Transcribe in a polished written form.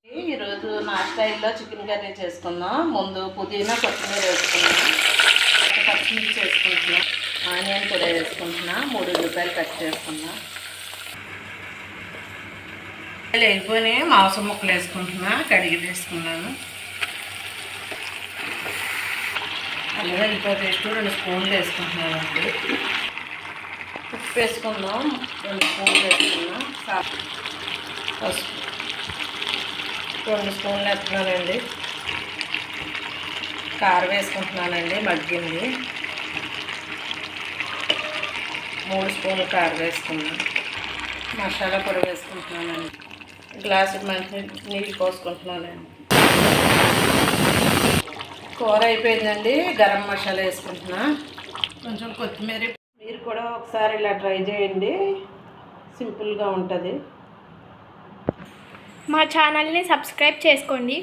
ఈరోజు నా స్టైల్లో చికెన్ కర్రీ చేసుకుందాం. ముందు పుదీనా కొత్తిమీర వేసుకున్నాం, పచ్చిమిర్చి వేసుకుంటున్నా, ఆనియన్ కూడా వేసుకుంటున్నా, 3 ఉల్లిపాయలు కట్ చేసుకున్నా. వెళ్ళిపోయినాయి, మాంసం ముక్కలు వేసుకుంటున్నా, కడిగి వేసుకున్నాను. అల్లం వెల్లిపాయ పేస్ట్ 2 స్పూన్లు వేసుకుంటున్నానండి. ఉప్పు వేసుకుందాం, 2 స్పూన్లు వేసుకున్నాం. పసుపు 2 స్పూన్లు వేస్తున్నానండి. కారం వేసుకుంటున్నానండి, మగ్గింది. 3 స్పూన్లు కారం వేసుకున్నాను. మసాలా పొడి వేసుకుంటున్నానండి. గ్లాసు మంచి నీళ్ళు పోసుకుంటున్నానండి. కూర అయిపోయిందండి. గరం మసాలా వేసుకుంటున్నా, కొంచెం కొత్తిమీర. మీరు కూడా ఒకసారి ఇలా ట్రై చేయండి, సింపుల్గా ఉంటుంది. మా ఛానల్ని సబ్స్క్రైబ్ చేసుకోండి.